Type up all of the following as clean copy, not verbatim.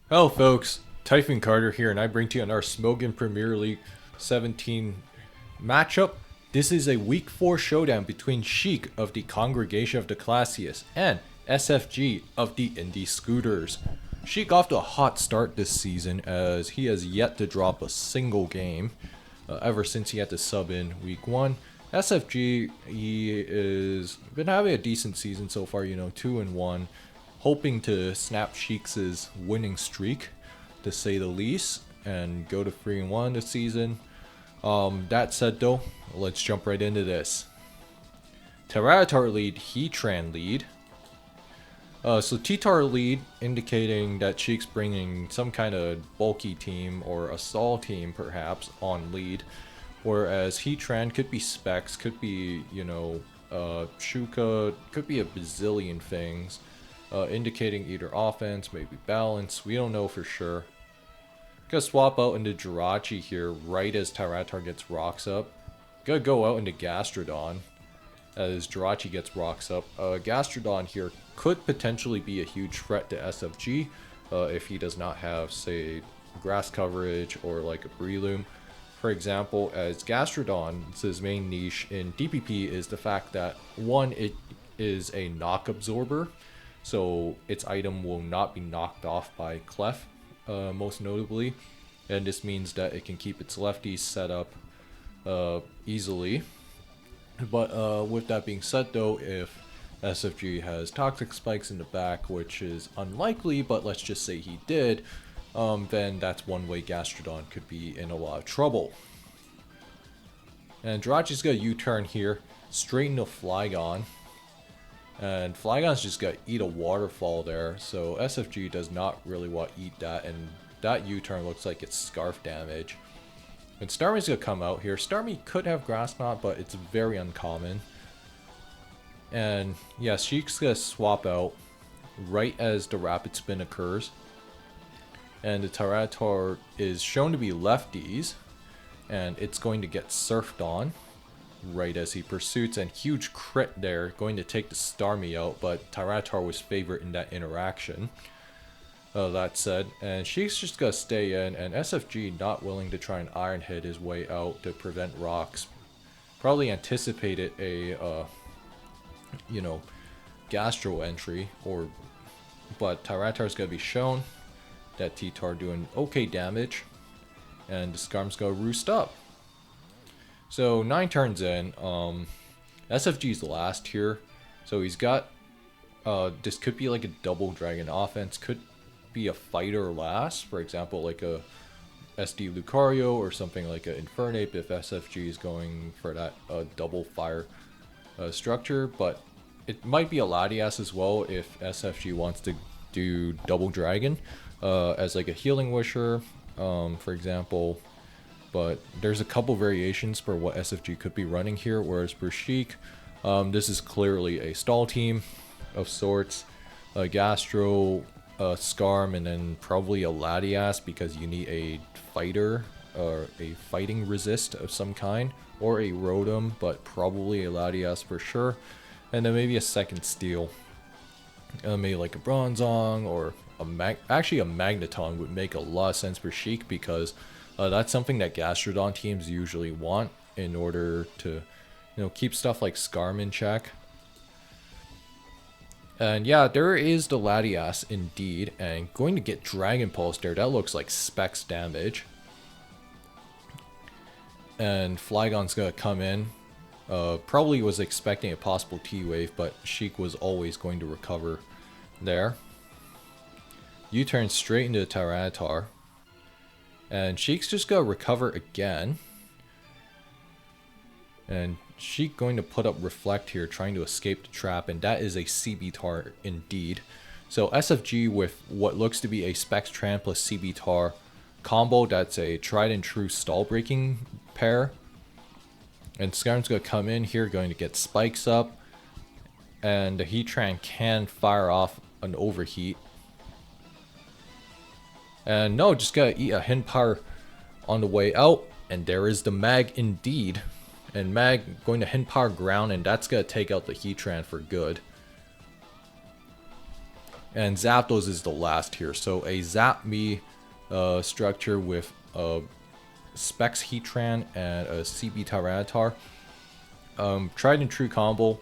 Hello folks, Typhon Carter here, and I bring to you our Smogon Premier League 17 matchup. This is a Week 4 showdown between Sheik of the Congregation of the Classiest and SFG of the Indie Scooters. Sheik off to a hot start this season as he has yet to drop a single game ever since he had to sub in Week 1. SFG, he is been having a decent season so far, 2-1, hoping to snap Sheik's winning streak, to say the least, and go to 3-1 this season. That said though, let's jump right into this. Tyranitar lead, Heatran lead. So T-Tar lead, indicating that Sheik's bringing some kind of bulky team or a stall team perhaps on lead. Whereas Heatran could be Specs, could be, Shuka, could be a bazillion things. Indicating either offense, maybe balance, we don't know for sure. Gonna swap out into Jirachi here right as Tyranitar gets rocks up. Gonna go out into Gastrodon as Jirachi gets rocks up. Gastrodon here could potentially be a huge threat to SFG if he does not have, say, grass coverage or like a Breloom. For example, as Gastrodon's main niche in DPP is the fact that, one, it is a knock absorber, so its item will not be knocked off by Clef, most notably, and this means that it can keep its lefties set up easily. But with that being said though, if SFG has Toxic Spikes in the back, which is unlikely, but let's just say he did, then that's one way Gastrodon could be in a lot of trouble. And Jirachi's got a U-turn here, straight into Flygon. And Flygon's just got to eat a waterfall there, so SFG does not really want to eat that, and that U-turn looks like it's Scarf damage. And Starmie's going to come out here. Starmie could have Grass Knot, but it's very uncommon. And yeah, Sheik's going to swap out right as the Rapid Spin occurs. And the Tyranitar is shown to be lefties, and it's going to get surfed on right as he pursues, and huge crit there, going to take the Starmie out, but Tyranitar was favored in that interaction. That said, and Sheik's just gonna stay in, and SFG not willing to try and Iron Hit his way out to prevent rocks. Probably anticipated a, Gastro entry, but Tyranitar's gonna be shown that T-Tar doing okay damage, and the Scarm's gonna roost up. So 9 turns in, SFG's last here, so he's got, this could be like a double dragon offense, could be a fighter last, for example like a SD Lucario or something like an Infernape if SFG is going for that double fire structure, but it might be a Latias as well if SFG wants to do double dragon as like a healing wisher, for example. But there's a couple variations for what SFG could be running here, whereas for Sheik, this is clearly a stall team of sorts. Gastro, Scarm, and then probably a Latias because you need a fighter or a fighting resist of some kind, or a Rotom, but probably a Latias for sure. And then maybe a second steel. Maybe like a Bronzong or actually a Magneton would make a lot of sense for Sheik because that's something that Gastrodon teams usually want in order to, keep stuff like Scarm in check. And yeah, there is the Latias indeed, and going to get Dragon Pulse there. That looks like Specs damage. And Flygon's gonna come in. Probably was expecting a possible T-Wave, but Sheik was always going to recover there. U-turn straight into the Tyranitar. And Sheik's just gonna recover again. And Sheik going to put up Reflect here, trying to escape the trap, and that is a CB-Tar indeed. So SFG with what looks to be a Specs Tran plus CB-Tar combo, that's a tried and true stall breaking pair. And Scarm's gonna come in here, going to get spikes up, and the Heatran can fire off an overheat. And no, just gotta eat a Hidden Power on the way out, and there is the Mag indeed. And Mag going to Hidden Power ground, and that's gonna take out the Heatran for good. And Zapdos is the last here. So a Zap Me structure with a Specs Heatran and a CB Tyranitar. Tried and true combo.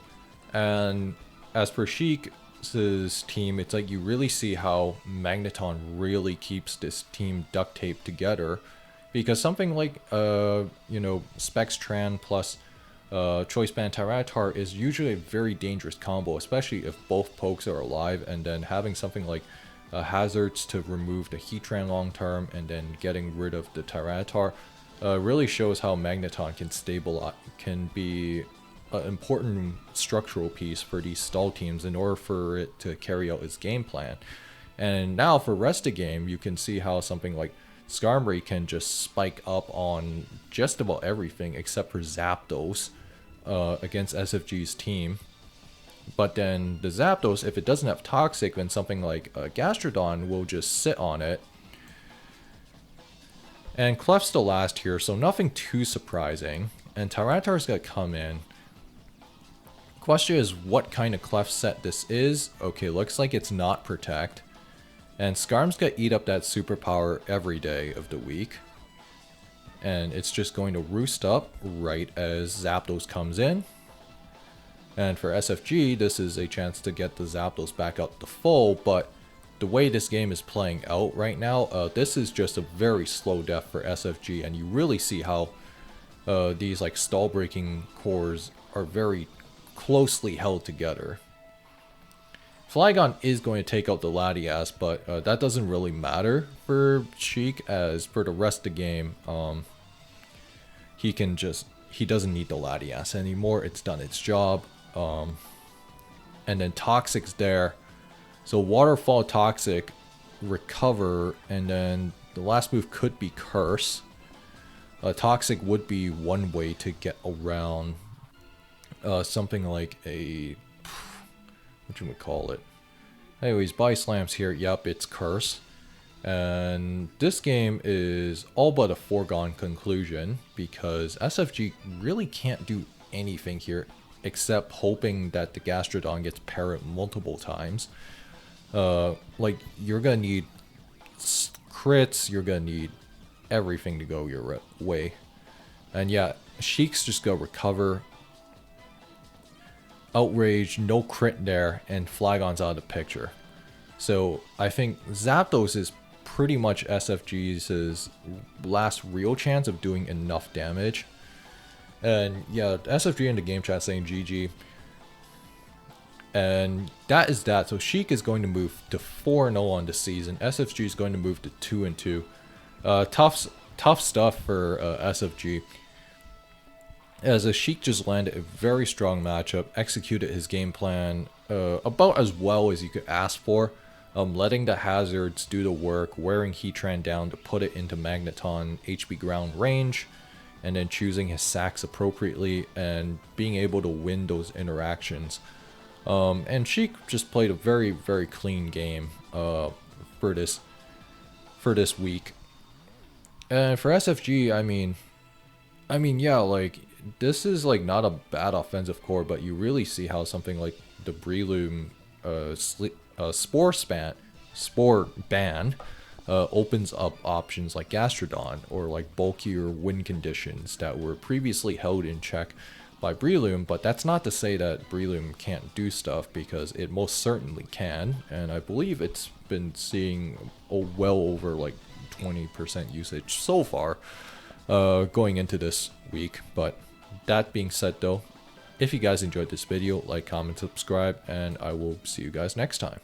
And as per Sheik's team, it's like you really see how Magneton really keeps this team duct taped together. Because something like, you know, Specs Tran plus Choice Band Tyranitar is usually a very dangerous combo, especially if both pokes are alive, and then having something like Hazards to remove the Heatran long term and then getting rid of the Tyranitar really shows how Magneton can stabilize, can be an important structural piece for these stall teams in order for it to carry out its game plan. And now for rest of game, you can see how something like Skarmory can just spike up on just about everything except for Zapdos against SFG's team. But then the Zapdos, if it doesn't have Toxic, then something like Gastrodon will just sit on it. And Clef's the last here, so nothing too surprising. And Tyranitar's gonna come in. Question is what kind of Clef set this is. Okay, looks like it's not Protect. And Skarm's gonna eat up that superpower every day of the week. And it's just going to roost up right as Zapdos comes in. And for SFG, this is a chance to get the Zapdos back up to full, but the way this game is playing out right now, this is just a very slow death for SFG, and you really see how these like stall breaking cores are very closely held together. Flygon is going to take out the Latias, but that doesn't really matter for Sheik, as for the rest of the game, he doesn't need the Latias anymore. It's done its job. And then Toxic's there. So Waterfall, Toxic, Recover, and then the last move could be Curse. Toxic would be one way to get around something like a... what you would call it? Anyways, Body Slam's here. Yep, it's Curse. And this game is all but a foregone conclusion because SFG really can't do anything here except hoping that the Gastrodon gets parried multiple times. Like, you're gonna need crits, you're gonna need everything to go your way. And yeah, Sheik's just gonna Recover, Outrage, no crit there, and Flygon's out of the picture. So I think Zapdos is pretty much SFG's last real chance of doing enough damage. And yeah, SFG in the game chat saying GG. And that is that. So Sheik is going to move to 4-0 on the season. SFG is going to move to 2-2. Tough stuff for SFG. As a Sheik just landed a very strong matchup, executed his game plan about as well as you could ask for. Letting the Hazards do the work, wearing Heatran down to put it into Magneton HP ground range, and then choosing his sacks appropriately and being able to win those interactions. And Sheik just played a very, very clean game for this week. And for SFG, I mean, yeah, like, this is like not a bad offensive core, but you really see how something like the Breloom Spore Ban opens up options like Gastrodon or like bulkier win conditions that were previously held in check by Breloom. But that's not to say that Breloom can't do stuff, because it most certainly can, and I believe it's been seeing well over like 20% usage so far going into this week. But that being said though, if you guys enjoyed this video, like, comment, subscribe, and I will see you guys next time.